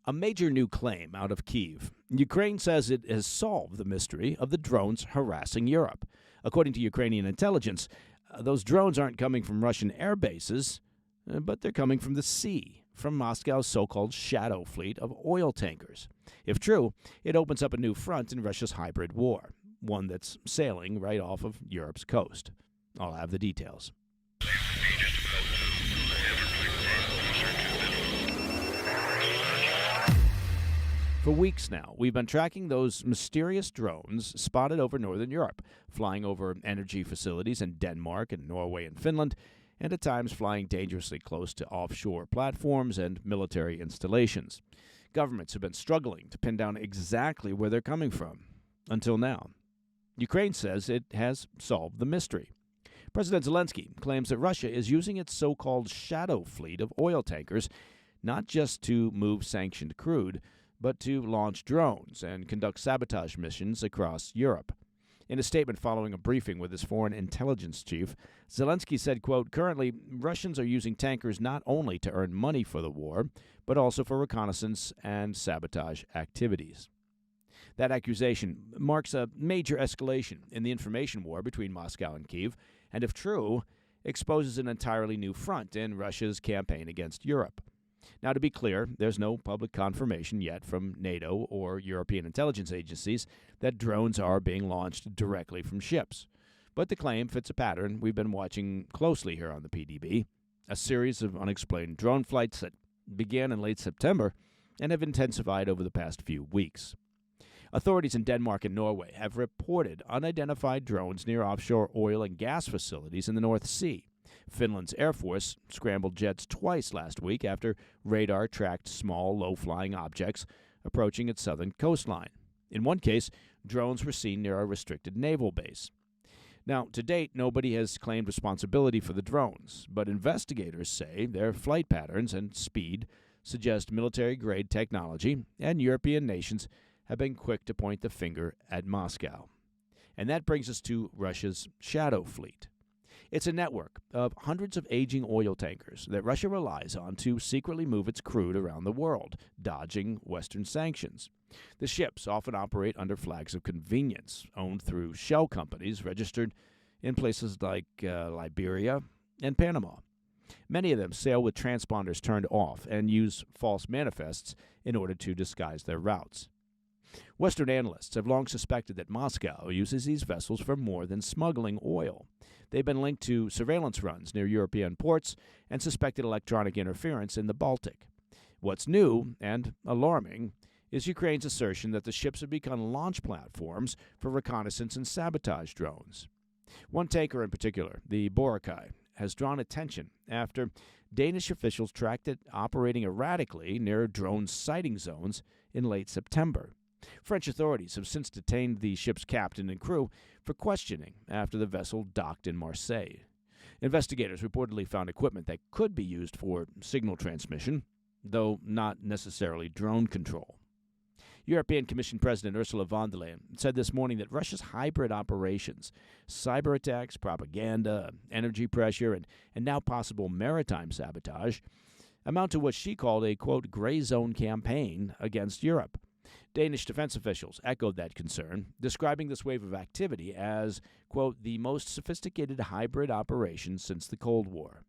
A major new claim out of Kyiv. Ukraine says it has solved the mystery of the drones harassing Europe. According to Ukrainian intelligence, those drones aren't coming from Russian air bases, but they're coming from the sea, from Moscow's so-called shadow fleet of oil tankers. If true, it opens up a new front in Russia's hybrid war, one that's sailing right off of Europe's coast. I'll have the details. For weeks now, we've been tracking those mysterious drones spotted over northern Europe, flying over energy facilities in Denmark and Norway and Finland, and at times flying dangerously close to offshore platforms and military installations. Governments have been struggling to pin down exactly where they're coming from, until now. Ukraine says it has solved the mystery. President Zelensky claims that Russia is using its so-called shadow fleet of oil tankers not just to move sanctioned crude, but to launch drones and conduct sabotage missions across Europe. In a statement following a briefing with his foreign intelligence chief, Zelensky said, quote, "Currently, Russians are using tankers not only to earn money for the war, but also for reconnaissance and sabotage activities." That accusation marks a major escalation in the information war between Moscow and Kyiv, and if true, exposes an entirely new front in Russia's campaign against Europe. Now, to be clear, there's no public confirmation yet from NATO or European intelligence agencies that drones are being launched directly from ships. But the claim fits a pattern we've been watching closely here on the PDB, a series of unexplained drone flights that began in late September and have intensified over the past few weeks. Authorities in Denmark and Norway have reported unidentified drones near offshore oil and gas facilities in the North Sea. Finland's Air Force scrambled jets twice last week after radar tracked small, low-flying objects approaching its southern coastline. In one case, drones were seen near a restricted naval base. Now, to date, nobody has claimed responsibility for the drones, but investigators say their flight patterns and speed suggest military-grade technology, and European nations have been quick to point the finger at Moscow. And that brings us to Russia's shadow fleet. It's a network of hundreds of aging oil tankers that Russia relies on to secretly move its crude around the world, dodging Western sanctions. The ships often operate under flags of convenience, owned through shell companies registered in places like Liberia and Panama. Many of them sail with transponders turned off and use false manifests in order to disguise their routes. Western analysts have long suspected that Moscow uses these vessels for more than smuggling oil. They've been linked to surveillance runs near European ports and suspected electronic interference in the Baltic. What's new and alarming is Ukraine's assertion that the ships have become launch platforms for reconnaissance and sabotage drones. One tanker in particular, the Boracay, has drawn attention after Danish officials tracked it operating erratically near drone sighting zones in late September. French authorities have since detained the ship's captain and crew for questioning after the vessel docked in Marseille. Investigators reportedly found equipment that could be used for signal transmission, though not necessarily drone control. European Commission President Ursula von der Leyen said this morning that Russia's hybrid operations, cyber attacks, propaganda, energy pressure, and now possible maritime sabotage amount to what she called a, quote, gray zone campaign against Europe. Danish defense officials echoed that concern, describing this wave of activity as, quote, the most sophisticated hybrid operation since the Cold War.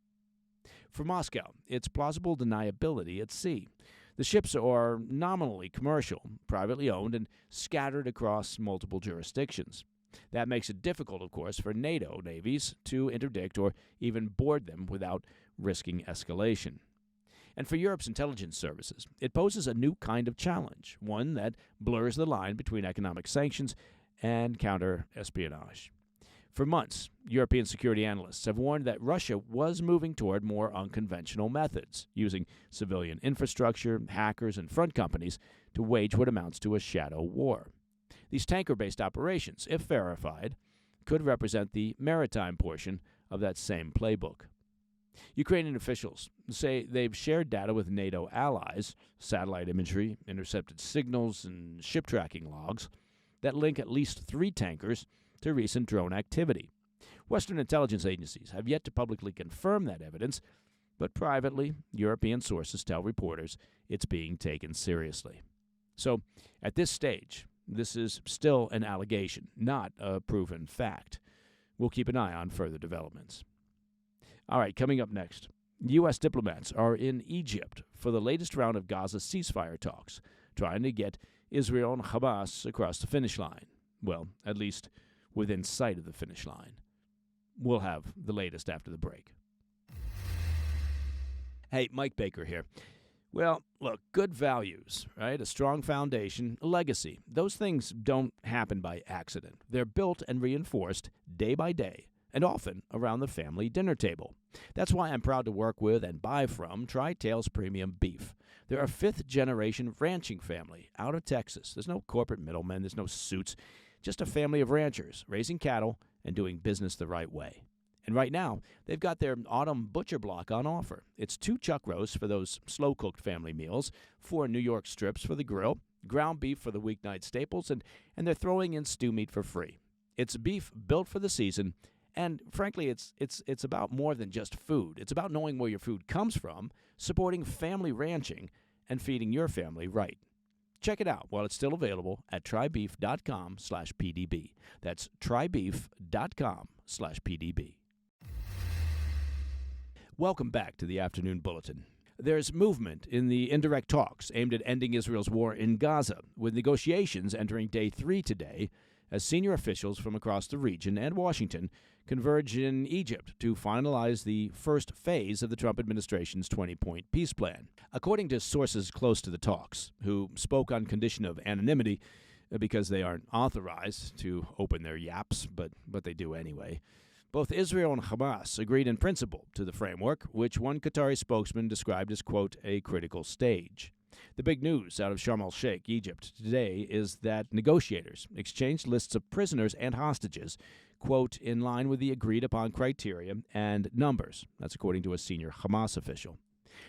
For Moscow, it's plausible deniability at sea. The ships are nominally commercial, privately owned, and scattered across multiple jurisdictions. That makes it difficult, of course, for NATO navies to interdict or even board them without risking escalation. And for Europe's intelligence services, it poses a new kind of challenge, one that blurs the line between economic sanctions and counter-espionage. For months, European security analysts have warned that Russia was moving toward more unconventional methods, using civilian infrastructure, hackers, and front companies to wage what amounts to a shadow war. These tanker-based operations, if verified, could represent the maritime portion of that same playbook. Ukrainian officials say they've shared data with NATO allies, satellite imagery, intercepted signals, and ship tracking logs that link at least 3 tankers to recent drone activity. Western intelligence agencies have yet to publicly confirm that evidence, But privately, European sources tell reporters it's being taken seriously. So, at this stage, this is still an allegation, not a proven fact. We'll keep an eye on further developments. All right, coming up next, U.S. diplomats are in Egypt for the latest round of Gaza ceasefire talks, trying to get Israel and Hamas across the finish line. Well, at least within sight of the finish line. We'll have the latest after the break. Hey, Mike Baker here. Well, look, good values, right? A strong foundation, a legacy. Those things don't happen by accident. They're built and reinforced day by day, and often around the family dinner table. That's why I'm proud to work with and buy from Tri-Tails Premium Beef. They're a fifth-generation ranching family out of Texas. There's no corporate middlemen, there's no suits, just a family of ranchers raising cattle and doing business the right way. And right now, they've got their autumn butcher block on offer. It's 2 chuck roasts for those slow-cooked family meals, 4 New York strips for the grill, ground beef for the weeknight staples, and they're throwing in stew meat for free. It's beef built for the season, and frankly, it's about more than just food. It's about knowing where your food comes from, supporting family ranching, and feeding your family right. Check it out while it's still available at trybeef.com/PDB. That's trybeef.com/PDB. Welcome back to the Afternoon Bulletin. There's movement in the indirect talks aimed at ending Israel's war in Gaza, with negotiations entering day 3 today as senior officials from across the region and Washington converge in Egypt to finalize the first phase of the Trump administration's 20-point peace plan. According to sources close to the talks, who spoke on condition of anonymity because they aren't authorized to open their yaps, but they do anyway, both Israel and Hamas agreed in principle to the framework, which one Qatari spokesman described as, quote, a critical stage. The big news out of Sharm el-Sheikh, Egypt, today is that negotiators exchanged lists of prisoners and hostages, quote, in line with the agreed-upon criteria and numbers. That's according to a senior Hamas official.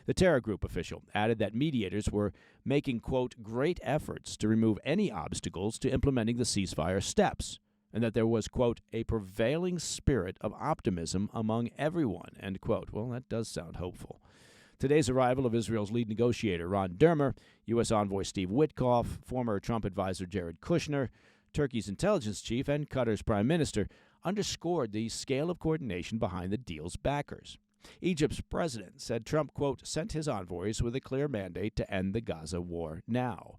The terror group official added that mediators were making, quote, great efforts to remove any obstacles to implementing the ceasefire steps, and that there was, quote, a prevailing spirit of optimism among everyone, end quote. Well, that does sound hopeful. Today's arrival of Israel's lead negotiator, Ron Dermer, U.S. envoy Steve Witkoff, former Trump advisor Jared Kushner, Turkey's intelligence chief, and Qatar's prime minister underscored the scale of coordination behind the deal's backers. Egypt's president said Trump, quote, sent his envoys with a clear mandate to end the Gaza war now.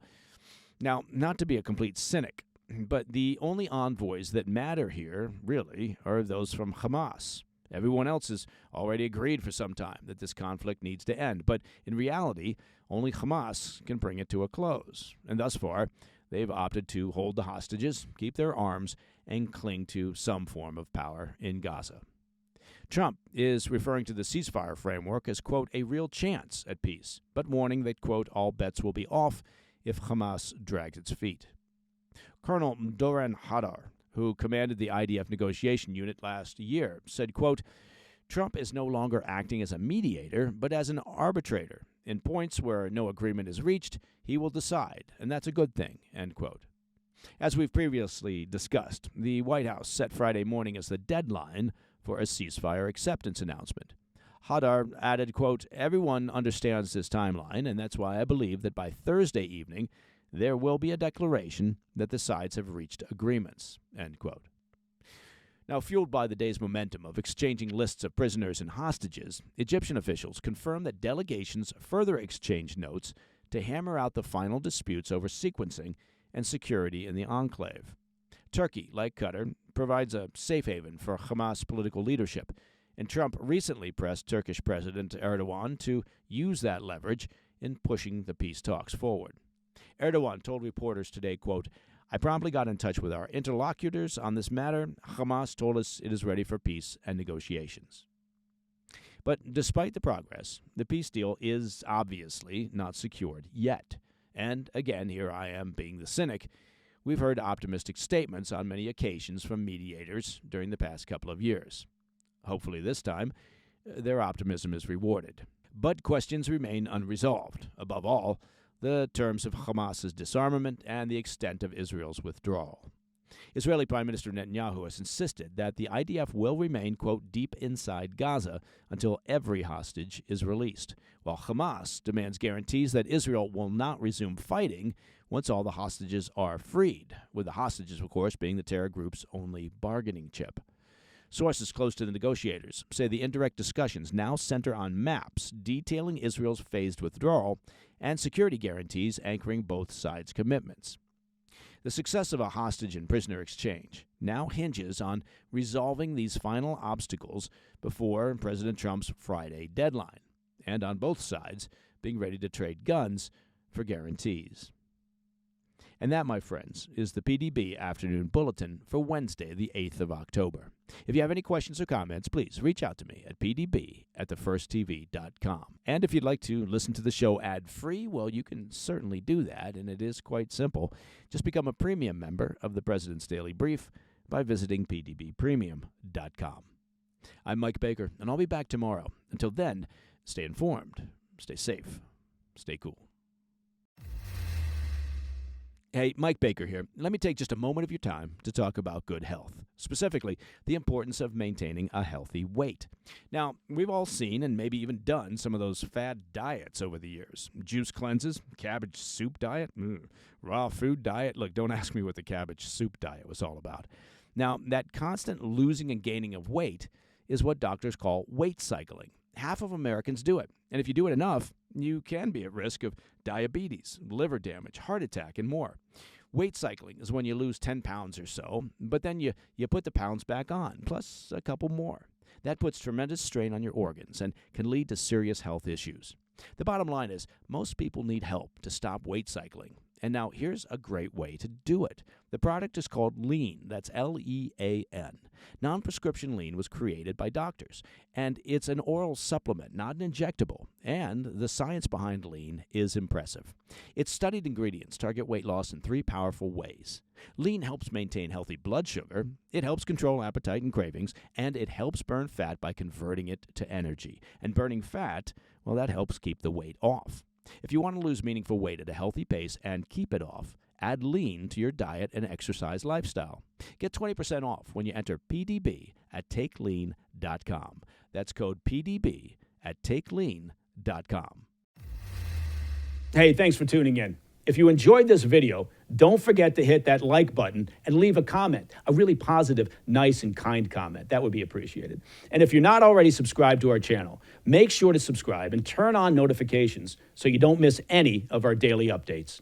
Now, not to be a complete cynic, but the only envoys that matter here, really, are those from Hamas. Everyone else has already agreed for some time that this conflict needs to end, but in reality, only Hamas can bring it to a close. And thus far, they've opted to hold the hostages, keep their arms, and cling to some form of power in Gaza. Trump is referring to the ceasefire framework as, quote, a real chance at peace, but warning that, quote, all bets will be off if Hamas drags its feet. Colonel Doran Hadar, who commanded the IDF negotiation unit last year, said, quote, Trump is no longer acting as a mediator, but as an arbitrator. In points where no agreement is reached, he will decide, and that's a good thing, end quote. As we've previously discussed, the White House set Friday morning as the deadline for a ceasefire acceptance announcement. Hadar added, quote, everyone understands this timeline, and that's why I believe that by Thursday evening, there will be a declaration that the sides have reached agreements, end quote. Now, fueled by the day's momentum of exchanging lists of prisoners and hostages, Egyptian officials confirmed that delegations further exchanged notes to hammer out the final disputes over sequencing and security in the enclave. Turkey, like Qatar, provides a safe haven for Hamas political leadership, and Trump recently pressed Turkish President Erdogan to use that leverage in pushing the peace talks forward. Erdogan told reporters today, quote, I promptly got in touch with our interlocutors on this matter. Hamas told us it is ready for peace and negotiations. But despite the progress, the peace deal is obviously not secured yet. And again, here I am being the cynic. We've heard optimistic statements on many occasions from mediators during the past couple of years. Hopefully this time, their optimism is rewarded. But questions remain unresolved. Above all, the terms of Hamas's disarmament and the extent of Israel's withdrawal. Israeli Prime Minister Netanyahu has insisted that the IDF will remain, quote, deep inside Gaza until every hostage is released, while Hamas demands guarantees that Israel will not resume fighting once all the hostages are freed, with the hostages, of course, being the terror group's only bargaining chip. Sources close to the negotiators say the indirect discussions now center on maps detailing Israel's phased withdrawal and security guarantees anchoring both sides' commitments. The success of a hostage and prisoner exchange now hinges on resolving these final obstacles before President Trump's Friday deadline, and on both sides being ready to trade guns for guarantees. And that, my friends, is the PDB Afternoon Bulletin for Wednesday, the 8th of October. If you have any questions or comments, please reach out to me at pdb@thefirsttv.com. And if you'd like to listen to the show ad-free, well, you can certainly do that, and it is quite simple. Just become a premium member of the President's Daily Brief by visiting pdbpremium.com. I'm Mike Baker, and I'll be back tomorrow. Until then, stay informed, stay safe, stay cool. Hey, Mike Baker here. Let me take just a moment of your time to talk about good health, specifically the importance of maintaining a healthy weight. Now, we've all seen and maybe even done some of those fad diets over the years. Juice cleanses, cabbage soup diet, raw food diet. Look, don't ask me what the cabbage soup diet was all about. Now, that constant losing and gaining of weight is what doctors call weight cycling. Half of Americans do it, and if you do it enough, you can be at risk of diabetes, liver damage, heart attack, and more. Weight cycling is when you lose 10 pounds or so, but then you put the pounds back on, plus a couple more. That puts tremendous strain on your organs and can lead to serious health issues. The bottom line is most people need help to stop weight cycling. And now here's a great way to do it. The product is called Lean. That's Lean. Non-prescription Lean was created by doctors, and it's an oral supplement, not an injectable. And the science behind Lean is impressive. Its studied ingredients target weight loss in 3 powerful ways. Lean helps maintain healthy blood sugar, it helps control appetite and cravings, and it helps burn fat by converting it to energy. And burning fat, well, that helps keep the weight off. If you want to lose meaningful weight at a healthy pace and keep it off, add Lean to your diet and exercise lifestyle. Get 20% off when you enter PDB at takelean.com. That's code PDB at takelean.com. Hey, thanks for tuning in. If you enjoyed this video, don't forget to hit that like button and leave a comment, a really positive, nice, and kind comment. That would be appreciated. And if you're not already subscribed to our channel, make sure to subscribe and turn on notifications so you don't miss any of our daily updates.